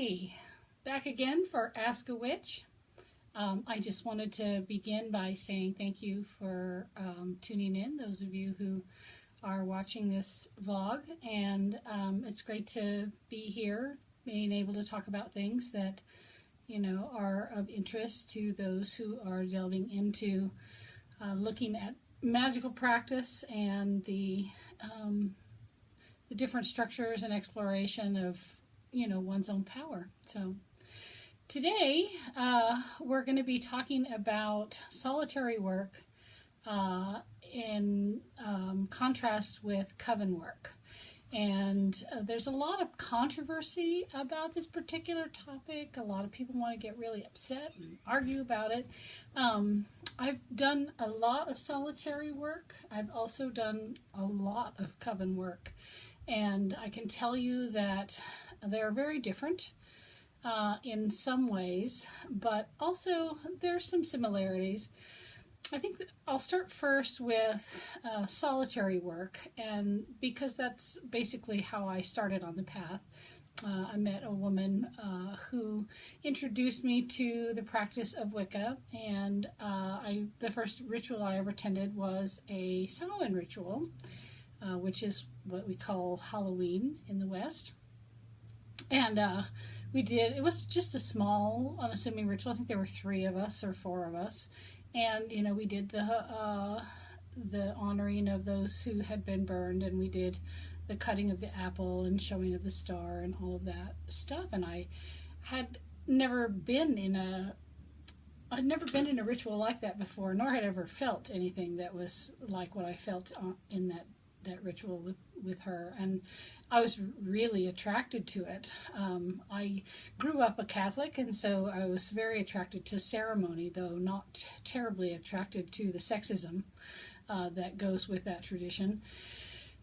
Hey, back again for Ask a Witch. I just wanted to begin by saying thank you for tuning in, those of you who are watching this vlog, and it's great to be here, being able to talk about things that, are of interest to those who are delving into looking at magical practice and the different structures and exploration of, one's own power. So today we're going to be talking about solitary work in contrast with coven work. And there's a lot of controversy about this particular topic. A lot of people want to get really upset and argue about it. I've done a lot of solitary work. I've also done a lot of coven work. And I can tell you that they're very different in some ways, but also there's some similarities. I think that I'll start first with solitary work, and because that's basically how I started on the path. I met a woman who introduced me to the practice of Wicca, and the first ritual I ever attended was a Samhain ritual, which is what we call Halloween in the West. And it was just a small, unassuming ritual. I think there were 3 of us or 4 of us. And, we did the honoring of those who had been burned, and we did the cutting of the apple and showing of the star and all of that stuff. And I had never been in a ritual like that before, nor had ever felt anything that was like what I felt in that ritual with her. And I was really attracted to it. I grew up a Catholic, and so I was very attracted to ceremony, though not terribly attracted to the sexism that goes with that tradition.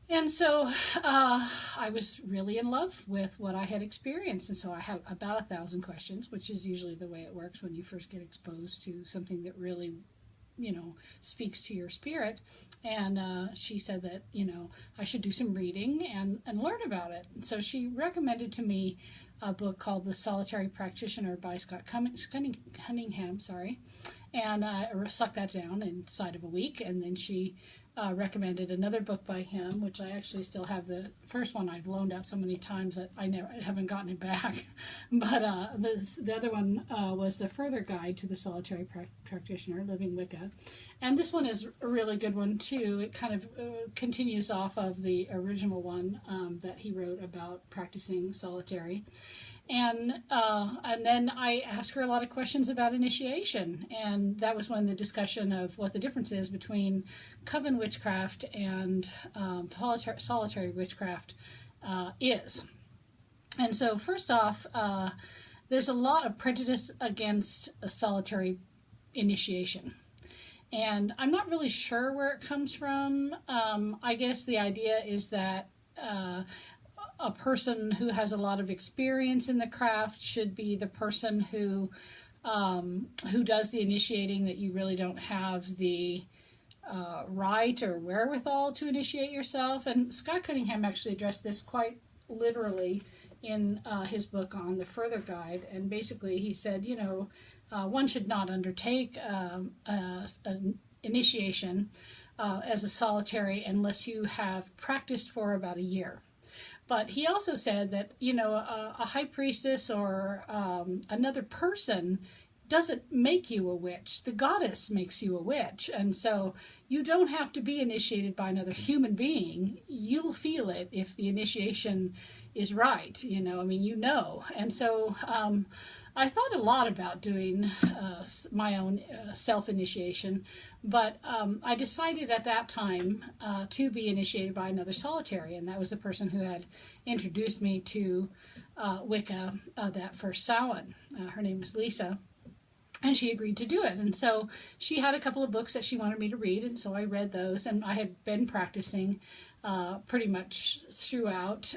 And so I was really in love with what I had experienced. And so I had about 1,000 questions, which is usually the way it works when you first get exposed to something that really speaks to your spirit. And she said that, I should do some reading and learn about it. And so she recommended to me a book called The Solitary Practitioner by Scott Cunningham, And I sucked that down inside of a week. And then she recommended another book by him, which I actually still have. The first one I've loaned out so many times that I haven't gotten it back. But the other one was The Further Guide to the Solitary Practitioner, Living Wicca. And this one is a really good one, too. It kind of continues off of the original one that he wrote about practicing solitary. And then I asked her a lot of questions about initiation, and that was when the discussion of what the difference is between coven witchcraft and solitary witchcraft is. And so first off, there's a lot of prejudice against a solitary initiation. And I'm not really sure where it comes from. I guess the idea is that a person who has a lot of experience in the craft should be the person who does the initiating, that you really don't have the right or wherewithal to initiate yourself. And Scott Cunningham actually addressed this quite literally in his book on The Further Guide. And basically he said, one should not undertake an initiation as a solitary unless you have practiced for about a year. But he also said that, a high priestess or another person doesn't make you a witch. The goddess makes you a witch. And so you don't have to be initiated by another human being. You'll feel it if the initiation is right, And so I thought a lot about doing my own self-initiation, but I decided at that time to be initiated by another solitary, and that was the person who had introduced me to Wicca that first Samhain. Her name was Lisa, and she agreed to do it. And so she had a couple of books that she wanted me to read, and so I read those, and I had been practicing pretty much throughout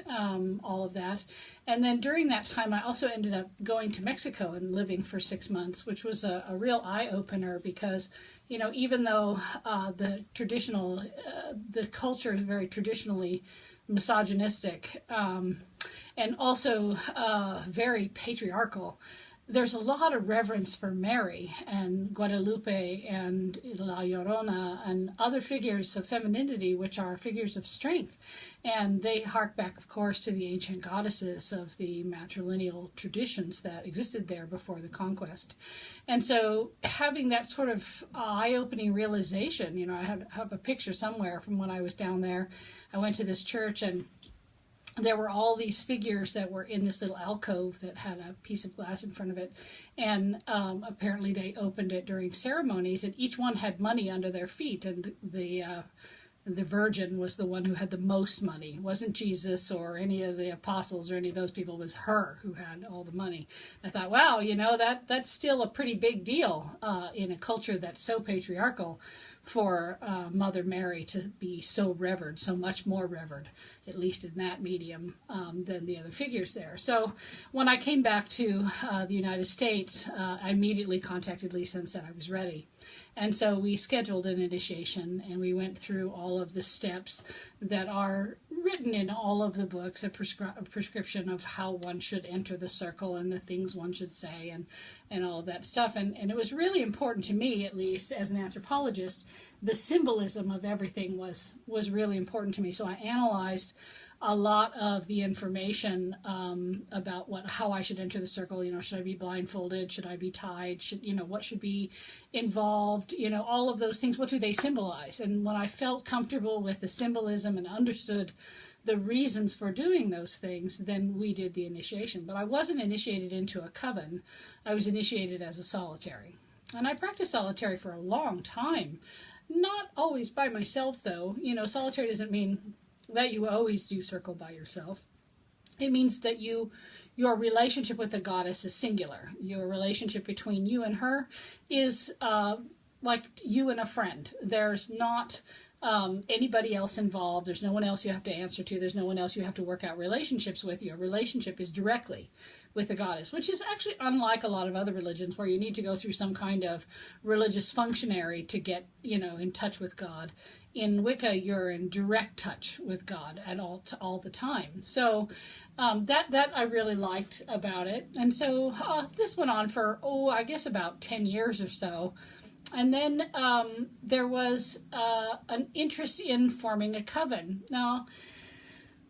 all of that. And then during that time, I also ended up going to Mexico and living for 6 months, which was a real eye-opener because, even though the culture is very traditionally misogynistic, and also very patriarchal. There's a lot of reverence for Mary and Guadalupe and La Llorona and other figures of femininity, which are figures of strength. And they hark back, of course, to the ancient goddesses of the matrilineal traditions that existed there before the conquest. And so having that sort of eye-opening realization, you know, I have a picture somewhere from when I was down there. I went to this church, and there were all these figures that were in this little alcove that had a piece of glass in front of it. And apparently they opened it during ceremonies, and each one had money under their feet. And the Virgin was the one who had the most money. It wasn't Jesus or any of the apostles or any of those people. It was her who had all the money. I thought, wow, you know, that's still a pretty big deal in a culture that's so patriarchal, for Mother Mary to be so revered, so much more revered, at least in that medium, than the other figures there. So when I came back to the United States, I immediately contacted Lisa and said I was ready. And so we scheduled an initiation, and we went through all of the steps that are written in all of the books, a prescription of how one should enter the circle and the things one should say and all of that stuff. And it was really important to me, at least as an anthropologist, the symbolism of everything was really important to me. So I analyzed a lot of the information about how I should enter the circle. You know, should I be blindfolded? Should I be tied? What should be involved? You know, all of those things. What do they symbolize? And when I felt comfortable with the symbolism and understood the reasons for doing those things, then we did the initiation. But I wasn't initiated into a coven. I was initiated as a solitary. And I practiced solitary for a long time. Not always by myself, though. You know, solitary doesn't mean that you always do circle by yourself. It means that your relationship with the goddess is singular. Your relationship between you and her is like you and a friend. There's not anybody else involved. There's no one else you have to answer to. There's no one else you have to work out relationships with. Your relationship is directly with the goddess, which is actually unlike a lot of other religions where you need to go through some kind of religious functionary to get, in touch with God. In Wicca, you're in direct touch with God all the time. So that I really liked about it. And so this went on for, I guess about 10 years or so. And then there was an interest in forming a coven. Now,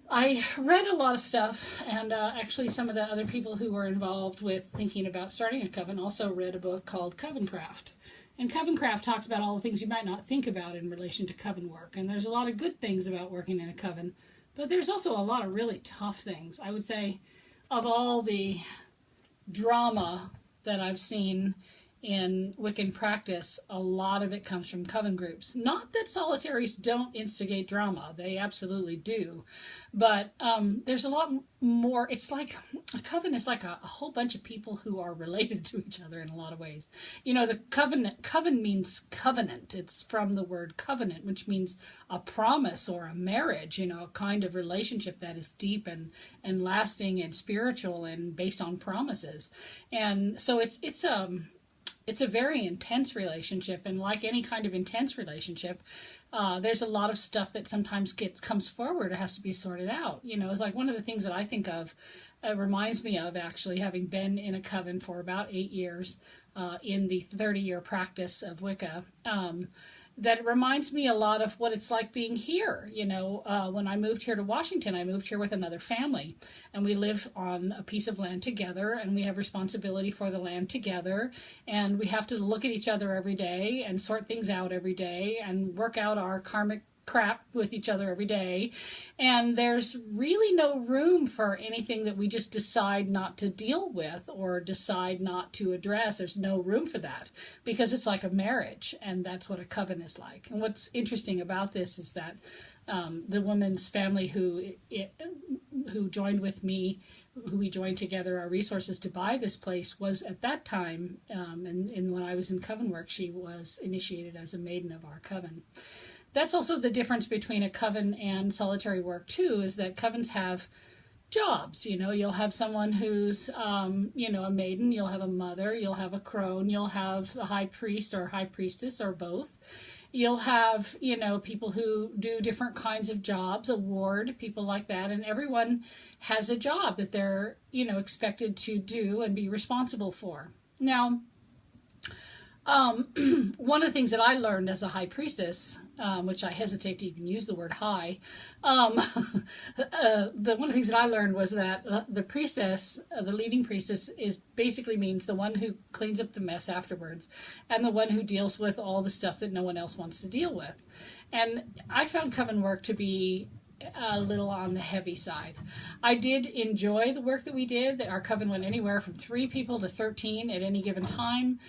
I read a lot of stuff, and actually some of the other people who were involved with thinking about starting a coven also read a book called Covencraft. And Covencraft talks about all the things you might not think about in relation to coven work. And there's a lot of good things about working in a coven, but there's also a lot of really tough things. I would say of all the drama that I've seen in Wiccan practice, a lot of it comes from coven groups. Not that solitaries don't instigate drama. They absolutely do. But there's a lot more. It's like a coven is like a whole bunch of people who are related to each other in a lot of ways. You know, the coven means covenant. It's from the word covenant, which means a promise or a marriage, a kind of relationship that is deep and lasting and spiritual and based on promises. And so it's a very intense relationship, and like any kind of intense relationship, there's a lot of stuff that sometimes comes forward. It has to be sorted out. It's like one of the things that I think of, reminds me of actually having been in a coven for about 8 years in the 30-year practice of Wicca. That reminds me a lot of what it's like being here. When I moved here to Washington, I moved here with another family, and we live on a piece of land together, and we have responsibility for the land together, and we have to look at each other every day and sort things out every day and work out our karmic crap with each other every day. And there's really no room for anything that we just decide not to deal with or decide not to address. There's no room for that because it's like a marriage, and that's what a coven is like. And what's interesting about this is that the woman's family who joined with me, who we joined together our resources to buy this place, was at that time, and when I was in coven work, she was initiated as a maiden of our coven. That's also the difference between a coven and solitary work, too, is that covens have jobs. You'll have someone who's, a maiden, you'll have a mother, you'll have a crone, you'll have a high priest or high priestess or both. You'll have, people who do different kinds of jobs, a ward, people like that, and everyone has a job that they're, expected to do and be responsible for. Now, one of the things that I learned as a high priestess, which I hesitate to even use the word high, one of the things that I learned was that the priestess, the leading priestess, is basically means the one who cleans up the mess afterwards, and the one who deals with all the stuff that no one else wants to deal with. And I found coven work to be a little on the heavy side. I did enjoy the work that we did. That our coven went anywhere from 3 people to 13 at any given time.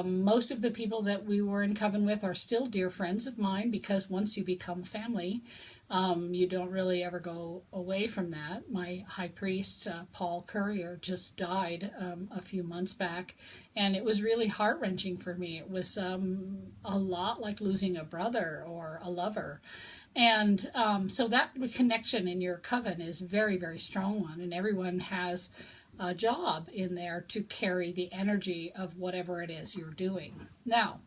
Most of the people that we were in coven with are still dear friends of mine, because once you become family, you don't really ever go away from that. My high priest, Paul Currier, just died a few months back, and it was really heart-wrenching for me. It was a lot like losing a brother or a lover. And so that connection in your coven is a very, very strong one, and everyone has a job in there to carry the energy of whatever it is you're doing. Now,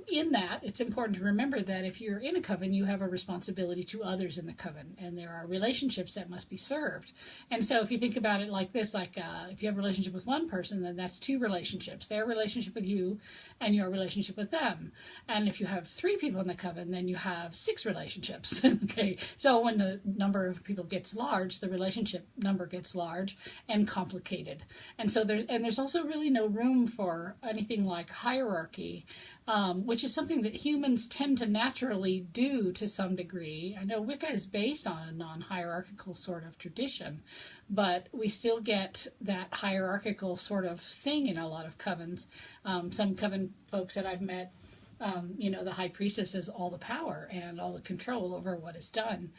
in that, it's important to remember that if you're in a coven, you have a responsibility to others in the coven, and there are relationships that must be served. And so if you think about it like this, if you have a relationship with one person, then that's 2 relationships, their relationship with you and your relationship with them. And if you have 3 people in the coven, then you have 6 relationships. Okay, so when the number of people gets large, the relationship number gets large and complicated. And so there's also really no room for anything like hierarchy, which is something that humans tend to naturally do to some degree. I know Wicca is based on a non-hierarchical sort of tradition, but we still get that hierarchical sort of thing in a lot of covens. Some coven folks that I've met, the high priestess has all the power and all the control over what is done.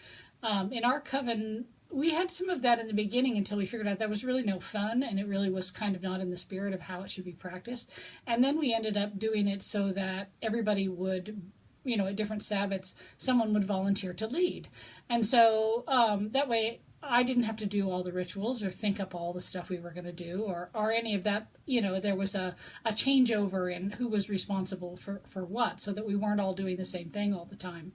In our coven, we had some of that in the beginning until we figured out that was really no fun, and it really was kind of not in the spirit of how it should be practiced. And then we ended up doing it so that everybody would, at different Sabbats, someone would volunteer to lead. And so that way I didn't have to do all the rituals or think up all the stuff we were going to do or any of that. There was a changeover in who was responsible for what, so that we weren't all doing the same thing all the time.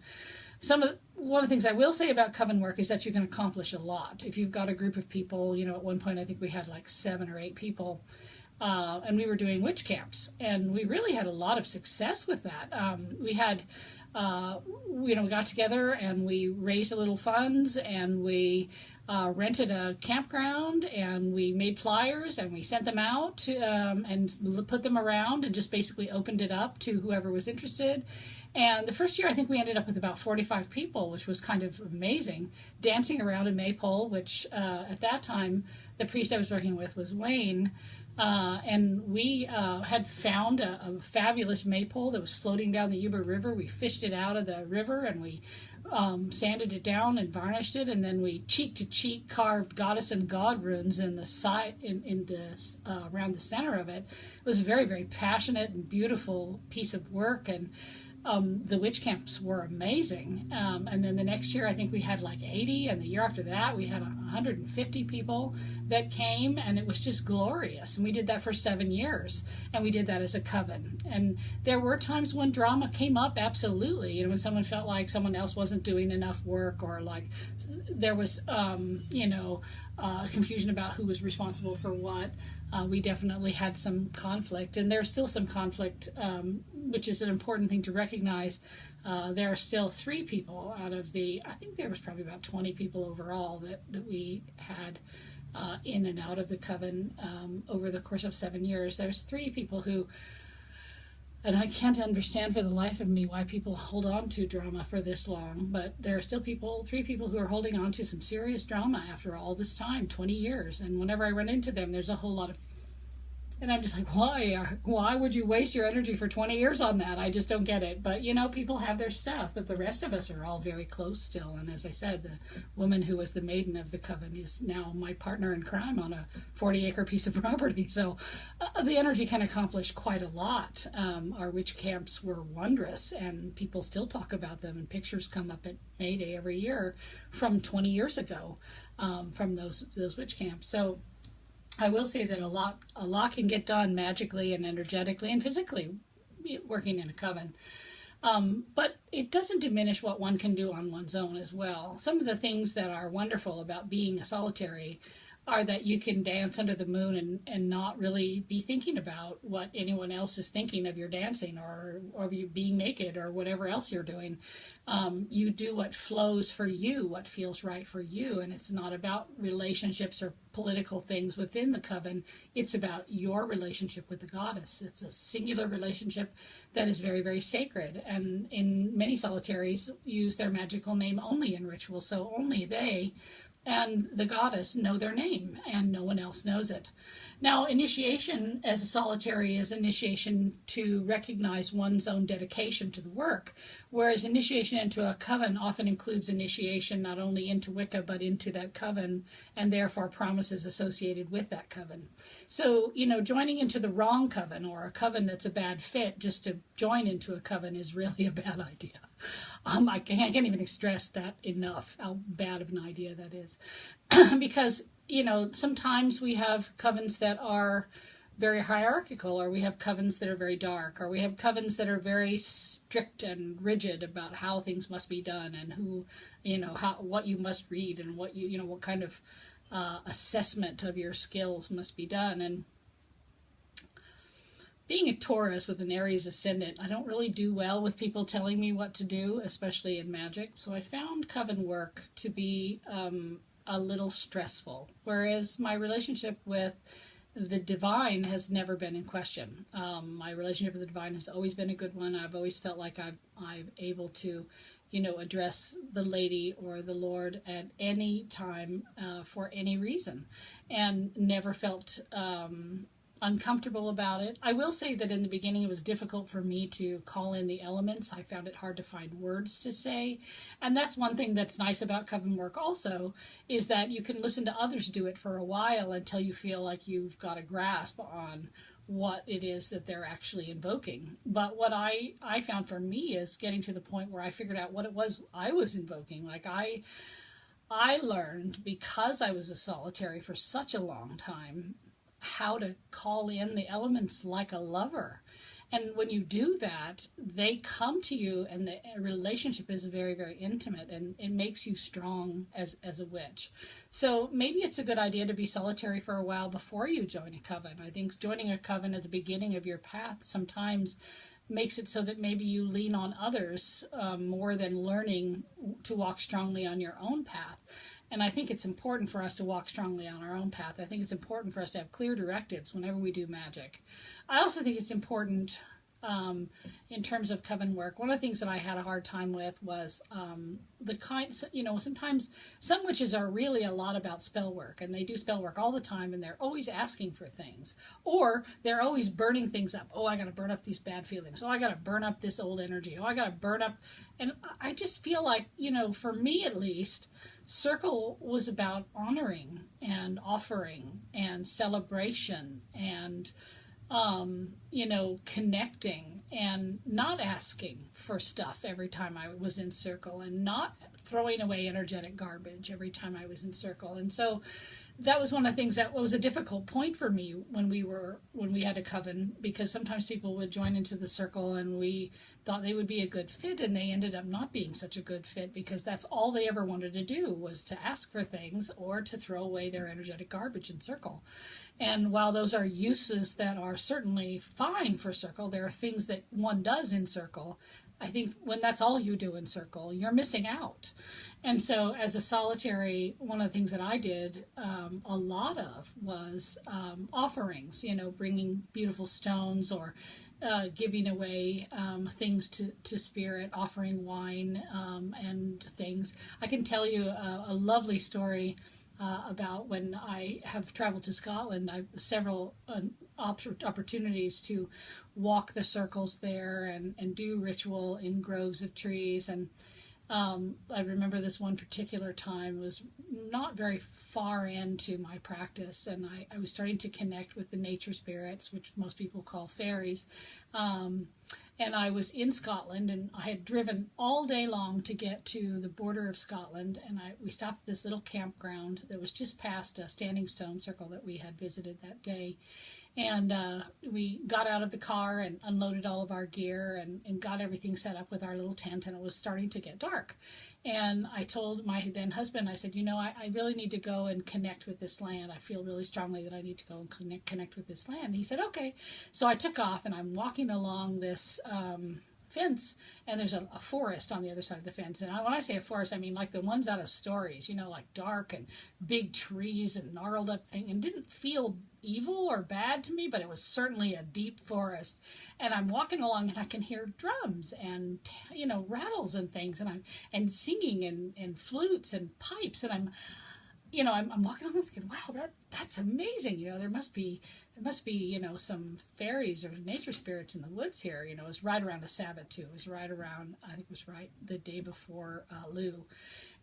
One of the things I will say about coven work is that you can accomplish a lot. If you've got a group of people, at one point I think we had like 7 or 8 people, and we were doing witch camps, and we really had a lot of success with that. We had, we got together and we raised a little funds, and we rented a campground, and we made flyers, and we sent them out and put them around, and just basically opened it up to whoever was interested. And the first year, I think we ended up with about 45 people, which was kind of amazing, dancing around a maypole, which at that time, the priest I was working with was Wynn. And we had found a fabulous maypole that was floating down the Yuba River. We fished it out of the river, and we sanded it down and varnished it, and then we cheek to cheek carved goddess and god runes in the side, around the center of it. It was a very, very passionate and beautiful piece of work, and the witch camps were amazing. And then the next year, I think we had like 80, and the year after that, we had 150 people that came, and it was just glorious. And we did that for 7 years, and we did that as a coven. And there were times when drama came up, absolutely. When someone felt like someone else wasn't doing enough work, or like there was, confusion about who was responsible for what. We definitely had some conflict, and there's still some conflict, which is an important thing to recognize. There are still 3 people out of I think there was probably about 20 people overall that we had in and out of the coven over the course of 7 years. There's 3 people who, and I can't understand for the life of me why people hold on to drama for this long, but there are still 3 people who are holding on to some serious drama after all this time, 20 years. And whenever I run into them, there's a whole lot of, and I'm just like, why would you waste your energy for 20 years on that? I just don't get it. But, people have their stuff, but the rest of us are all very close still. And as I said, the woman who was the maiden of the coven is now my partner in crime on a 40-acre piece of property. So the energy can accomplish quite a lot. Our witch camps were wondrous, and people still talk about them, and pictures come up at May Day every year from 20 years ago from those witch camps. So I will say that a lot can get done magically and energetically and physically working in a coven. But it doesn't diminish what one can do on one's own as well. Some of the things that are wonderful about being a solitary are that you can dance under the moon and not really be thinking about what anyone else is thinking of your dancing or you being naked or whatever else you're doing. You do what flows for you, what feels right for you, and it's not about relationships or political things within the coven. It's about your relationship with the goddess. It's a singular relationship that is very, very sacred, and in many solitaries use their magical name only in ritual, so only they and the goddess know their name, and no one else knows it. Now, initiation as a solitary is initiation to recognize one's own dedication to the work, whereas initiation into a coven often includes initiation not only into Wicca, but into that coven, and therefore promises associated with that coven. So, joining into the wrong coven or a coven that's a bad fit just to join into a coven is really a bad idea. I can't even stress that enough, how bad of an idea that is. Because, sometimes we have covens that are very hierarchical, or we have covens that are very dark, or we have covens that are very strict and rigid about how things must be done and who, what you must read and what what kind of assessment of your skills must be done. And being a Taurus with an Aries ascendant, I don't really do well with people telling me what to do, especially in magic. So I found coven work to be a little stressful, whereas my relationship with the divine has never been in question. My relationship with the divine has always been a good one. I've always felt like I'm able to, address the lady or the Lord at any time for any reason, and never felt uncomfortable about it. I will say that in the beginning it was difficult for me to call in the elements. I found it hard to find words to say. And that's one thing that's nice about coven work also, is that you can listen to others do it for a while until you feel like you've got a grasp on what it is that they're actually invoking. But what I found for me is getting to the point where I figured out what it was I was invoking. Like I learned, because I was a solitary for such a long time, how to call in the elements like a lover. And when you do that, they come to you, and the relationship is very, very intimate, and it makes you strong as a witch. So maybe it's a good idea to be solitary for a while before you join a coven. I think joining a coven at the beginning of your path sometimes makes it so that maybe you lean on others more than learning to walk strongly on your own path. And I think it's important for us to walk strongly on our own path. I think it's important for us to have clear directives whenever we do magic. I also think it's important in terms of coven work. One of the things that I had a hard time with was the kind, sometimes some witches are really a lot about spell work, and they do spell work all the time, and they're always asking for things. Or they're always burning things up. Oh, I got to burn up these bad feelings. Oh, I got to burn up this old energy. Oh, I got to burn up. And I just feel like, for me at least, Circle was about honoring and offering and celebration and, connecting and not asking for stuff every time I was in Circle, and not throwing away energetic garbage every time I was in Circle. And so that was one of the things that was a difficult point for me when we had a coven, because sometimes people would join into the Circle and we thought they would be a good fit, and they ended up not being such a good fit, because that's all they ever wanted to do was to ask for things or to throw away their energetic garbage in Circle. And while those are uses that are certainly fine for Circle, there are things that one does in Circle. I think when that's all you do in Circle, you're missing out. And so as a solitary, one of the things that I did a lot of was offerings, bringing beautiful stones, or giving away things to spirit, offering wine and things. I can tell you a lovely story about when I have traveled to Scotland. I have several opportunities to walk the circles there and do ritual in groves of trees. And I remember this one particular time was not very far into my practice, and I was starting to connect with the nature spirits, which most people call fairies. And I was in Scotland, and I had driven all day long to get to the border of Scotland, and we stopped at this little campground that was just past a standing stone circle that we had visited that day. And we got out of the car and unloaded all of our gear and got everything set up with our little tent, and it was starting to get dark. And I told my then husband, I said, I really need to go and connect with this land. I feel really strongly that I need to go and connect with this land. He said, okay. So I took off, and I'm walking along this fence, and there's a forest on the other side of the fence. And when I say a forest, I mean like the ones out of stories, like dark and big trees and gnarled up thing, and didn't feel evil or bad to me, but it was certainly a deep forest. And I'm walking along, and I can hear drums and rattles and things, and singing and flutes and pipes, and I'm walking along thinking, wow, that's amazing. There must be some fairies or nature spirits in the woods here. It was right around a Sabbath too. It was right around, I think it was right the day before Lou.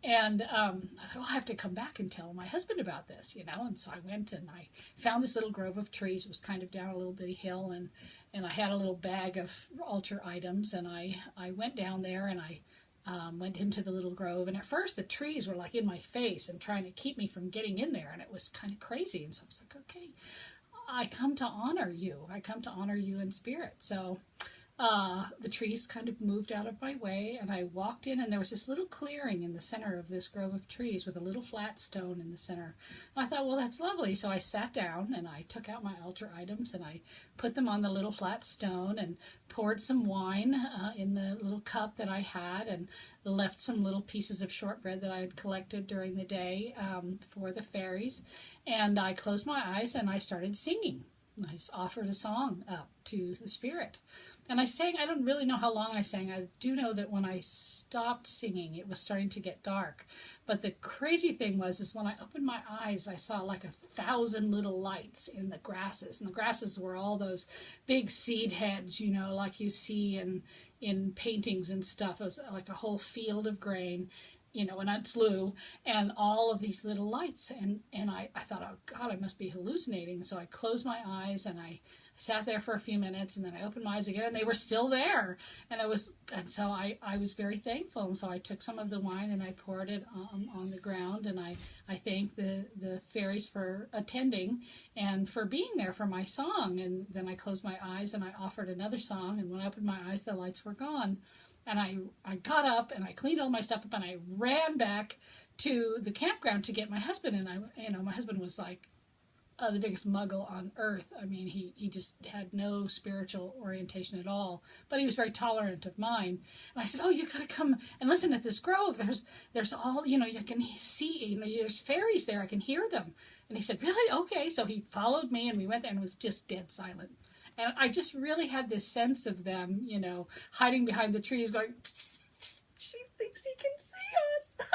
And I thought, I have to come back and tell my husband about this, And so I went and I found this little grove of trees. It was kind of down a little bitty hill, and I had a little bag of altar items, and I went down there, and I went into the little grove. And at first the trees were like in my face and trying to keep me from getting in there, and it was kind of crazy. And so I was like, okay, I come to honor you. I come to honor you in spirit. So the trees kind of moved out of my way, and I walked in, and there was this little clearing in the center of this grove of trees with a little flat stone in the center. And I thought, well, that's lovely. So I sat down, and I took out my altar items, and I put them on the little flat stone and poured some wine in the little cup that I had, and left some little pieces of shortbread that I had collected during the day for the fairies. And I closed my eyes, and I started singing. I offered a song up to the spirit. And I sang, I don't really know how long I sang. I do know that when I stopped singing, it was starting to get dark. But the crazy thing is when I opened my eyes, I saw like 1,000 little lights in the grasses. And the grasses were all those big seed heads, like you see in paintings and stuff. It was like a whole field of grain, and it's Lou, and all of these little lights. And I thought, oh God, I must be hallucinating. So I closed my eyes, and I sat there for a few minutes, and then I opened my eyes again, and they were still there. And so I was very thankful. And so I took some of the wine, and I poured it on the ground, and I thanked the fairies for attending and for being there for my song. And then I closed my eyes, and I offered another song, and when I opened my eyes, the lights were gone. And I got up, and I cleaned all my stuff up, and I ran back to the campground to get my husband. And my husband was like, the biggest muggle on earth. I mean, he just had no spiritual orientation at all, but he was very tolerant of mine. And I said, oh, you gotta come and listen at this grove. There's all, you can see, there's fairies there. I can hear them. And he said, really? Okay. So he followed me, and we went there, and it was just dead silent. And I just really had this sense of them, hiding behind the trees going, she thinks he can see us.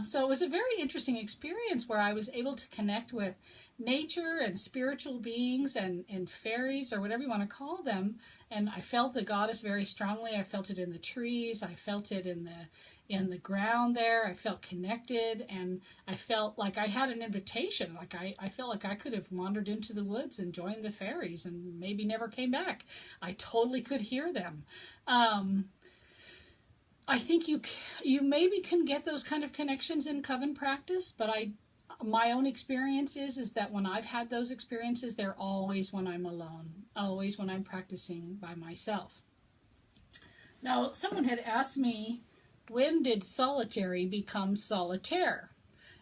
So it was a very interesting experience where I was able to connect with nature and spiritual beings and fairies, or whatever you want to call them. And I felt the goddess very strongly. I felt it in the trees. I felt it in the ground there. I felt connected, and I felt like I had an invitation. Like I felt like I could have wandered into the woods and joined the fairies and maybe never came back. I totally could hear them. I think you maybe can get those kind of connections in coven practice, but my own experience is that when I've had those experiences, they're always when I'm alone, always when I'm practicing by myself. Now, someone had asked me, when did solitary become solitaire?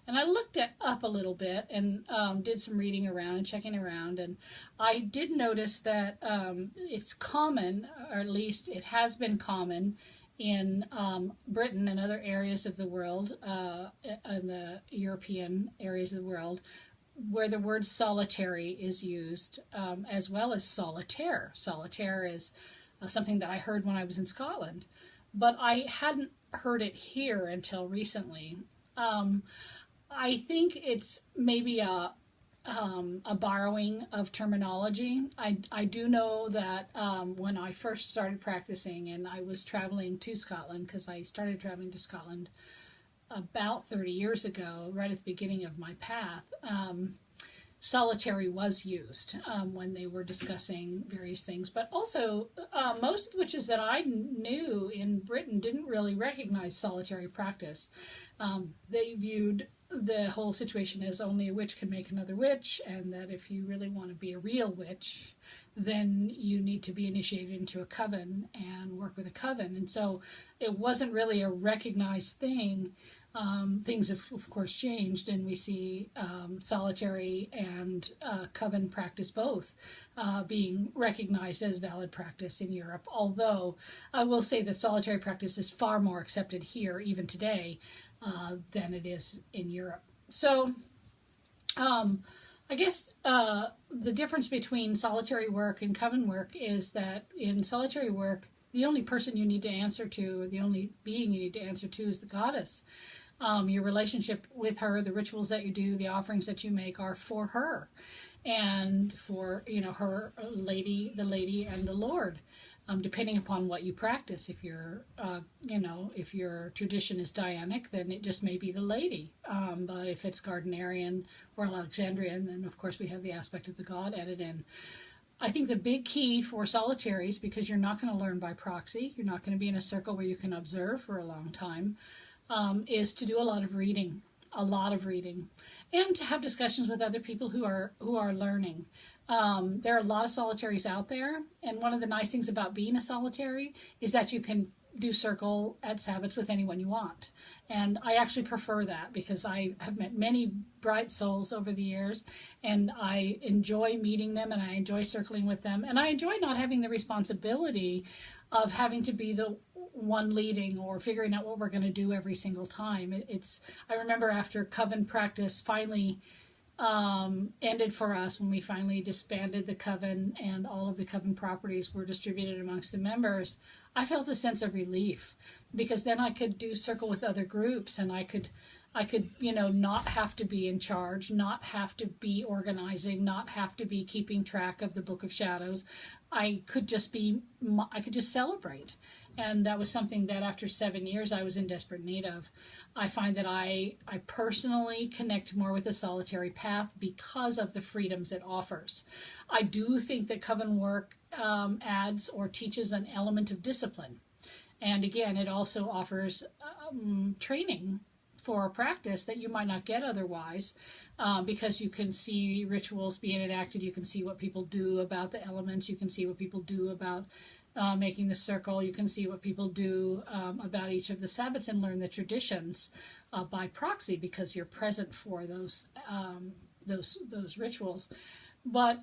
And I looked it up a little bit and did some reading around and checking around, and I did notice that it's common, or at least it has been common, in Britain and other areas of the world, in the European areas of the world, where the word solitary is used, as well as solitaire. Solitaire is something that I heard when I was in Scotland, but I hadn't heard it here until recently. I think it's maybe a borrowing of terminology. I do know that when I first started practicing, and I was traveling to Scotland, because I started traveling to Scotland about 30 years ago, right at the beginning of my path, solitary was used when they were discussing various things. But also, most witches that I knew in Britain didn't really recognize solitary practice. They viewed the whole situation is only a witch can make another witch, and that if you really want to be a real witch, then you need to be initiated into a coven and work with a coven. And so it wasn't really a recognized thing. Things have, of course, changed, and we see solitary and coven practice both being recognized as valid practice in Europe. Although I will say that solitary practice is far more accepted here, even today, than it is in Europe. So I guess the difference between solitary work and coven work is that in solitary work, the only person you need to answer to, or the only being you need to answer to, is the goddess. Your relationship with her, the rituals that you do, the offerings that you make are for her, and for, her lady, the lady, and the Lord. Depending upon what you practice. If if your tradition is Dianic, then it just may be the lady. But if it's Gardnerian or Alexandrian, then of course we have the aspect of the god added in. I think the big key for solitaries, because you're not going to learn by proxy, you're not going to be in a circle where you can observe for a long time, is to do a lot of reading, and to have discussions with other people who are learning. There are a lot of solitaries out there, and one of the nice things about being a solitary is that you can do circle at Sabbats with anyone you want. And I actually prefer that, because I have met many bright souls over the years, and I enjoy meeting them, and I enjoy circling with them, and I enjoy not having the responsibility of having to be the one leading or figuring out what we're going to do every single time. I remember after coven practice finally ended for us, when we finally disbanded the coven and all of the coven properties were distributed amongst the members, I felt a sense of relief, because then I could do circle with other groups, and I could not have to be in charge, not have to be organizing, not have to be keeping track of the Book of Shadows. I could just celebrate. And that was something that after 7 years I was in desperate need of. I find that I personally connect more with the solitary path because of the freedoms it offers. I do think that coven work adds or teaches an element of discipline. And again, it also offers training for a practice that you might not get otherwise, because you can see rituals being enacted, you can see what people do about the elements, you can see what people do about making the circle, you can see what people do about each of the Sabbats, and learn the traditions by proxy, because you're present for those rituals. But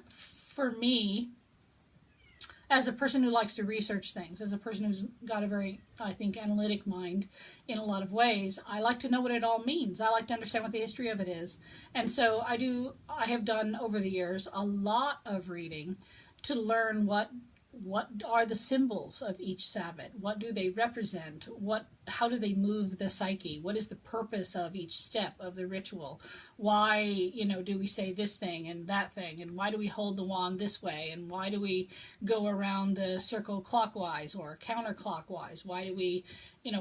for me, as a person who likes to research things, as a person who's got a very, I think, analytic mind in a lot of ways, I like to know what it all means. I like to understand what the history of it is. And so I have done over the years a lot of reading to learn what are the symbols of each Sabbat? What do they represent? How do they move the psyche? What is the purpose of each step of the ritual? Why, do we say this thing and that thing? And why do we hold the wand this way? And why do we go around the circle clockwise or counterclockwise? Why do we,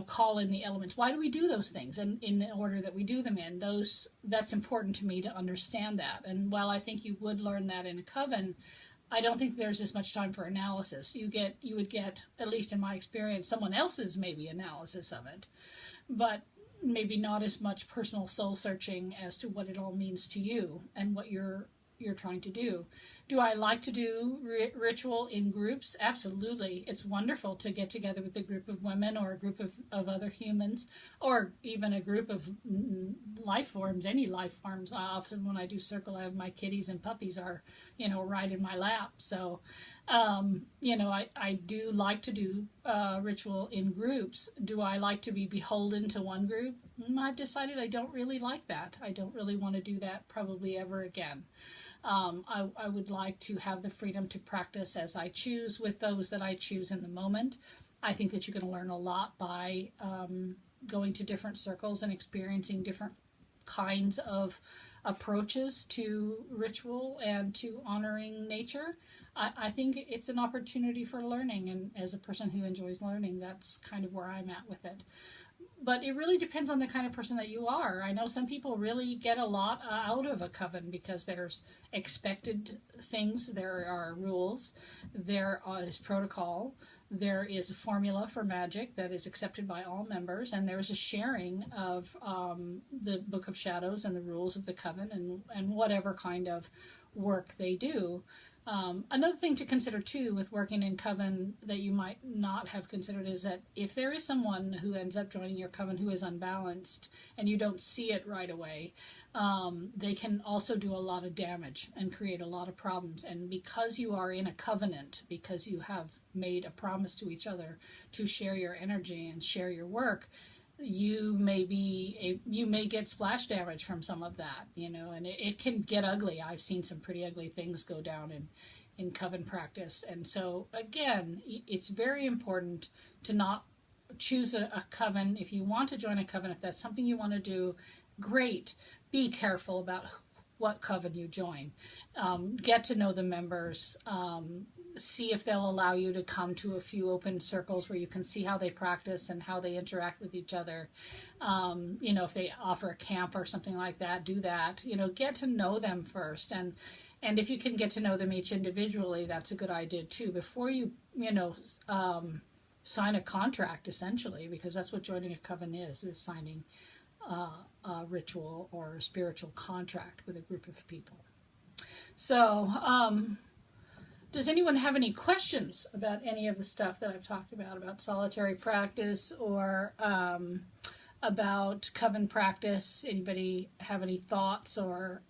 call in the elements? Why do we do those things? And in the order that we do them in, that's important to me to understand that. And while I think you would learn that in a coven, I don't think there's as much time for analysis. You would get, at least in my experience, someone else's maybe analysis of it, but maybe not as much personal soul searching as to what it all means to you and what you're trying to do. Do I like to do ritual in groups? Absolutely. It's wonderful to get together with a group of women or a group of other humans, or even a group of life forms, any life forms. Often when I do circle, I have my kitties and puppies are, right in my lap. So, I do like to do ritual in groups. Do I like to be beholden to one group? I've decided I don't really like that. I don't really want to do that probably ever again. I would like to have the freedom to practice as I choose with those that I choose in the moment. I think that you're going to learn a lot by going to different circles and experiencing different kinds of approaches to ritual and to honoring nature. I think it's an opportunity for learning, and as a person who enjoys learning, that's kind of where I'm at with it. But it really depends on the kind of person that you are. I know some people really get a lot out of a coven because there's expected things, there are rules, there is protocol, there is a formula for magic that is accepted by all members, and there's a sharing of the Book of Shadows and the rules of the coven and whatever kind of work they do. Another thing to consider too with working in coven that you might not have considered is that if there is someone who ends up joining your coven who is unbalanced and you don't see it right away, they can also do a lot of damage and create a lot of problems. And because you are in a covenant, because you have made a promise to each other to share your energy and share your work, you may get splash damage from some of that, and it can get ugly. I've seen some pretty ugly things go down in coven practice. And so again, it's very important to not choose a coven. If you want to join a coven, if that's something you want to do, great. Be careful about what coven you join. Get to know the members. See if they'll allow you to come to a few open circles where you can see how they practice and how they interact with each other. If they offer a camp or something like that, do that. Get to know them first. And if you can get to know them each individually, that's a good idea too, before you, sign a contract, essentially, because that's what joining a coven is signing a ritual or a spiritual contract with a group of people. So, does anyone have any questions about any of the stuff that I've talked about solitary practice or about coven practice? Anybody have any thoughts or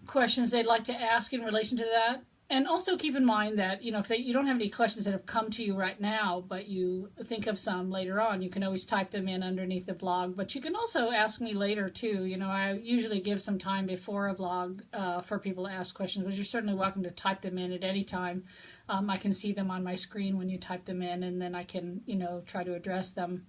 questions they'd like to ask in relation to that? And also keep in mind that, if you don't have any questions that have come to you right now, but you think of some later on, you can always type them in underneath the vlog. But you can also ask me later, too. I usually give some time before a vlog for people to ask questions, but you're certainly welcome to type them in at any time. I can see them on my screen when you type them in, and then I can, try to address them.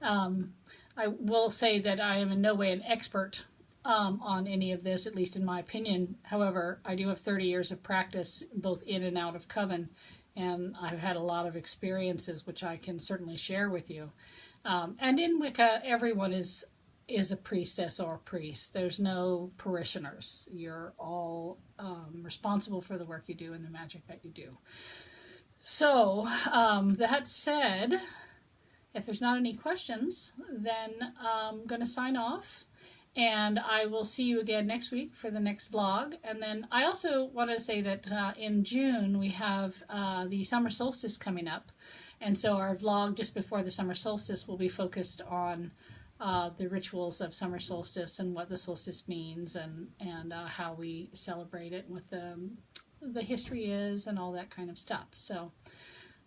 I will say that I am in no way an expert on any of this, at least in my opinion. However, I do have 30 years of practice both in and out of coven, and I've had a lot of experiences which I can certainly share with you. And in Wicca, everyone is a priestess or a priest. There's no parishioners. You're all responsible for the work you do and the magic that you do. So, that said, if there's not any questions, then I'm going to sign off. And I will see you again next week for the next vlog. And then I also want to say that in June we have the summer solstice coming up. And so our vlog just before the summer solstice will be focused on the rituals of summer solstice and what the solstice means and how we celebrate it, what the history is and all that kind of stuff. So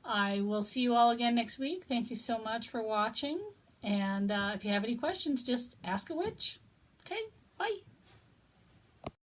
I will see you all again next week. Thank you so much for watching. And if you have any questions, just ask a witch. Okay, bye.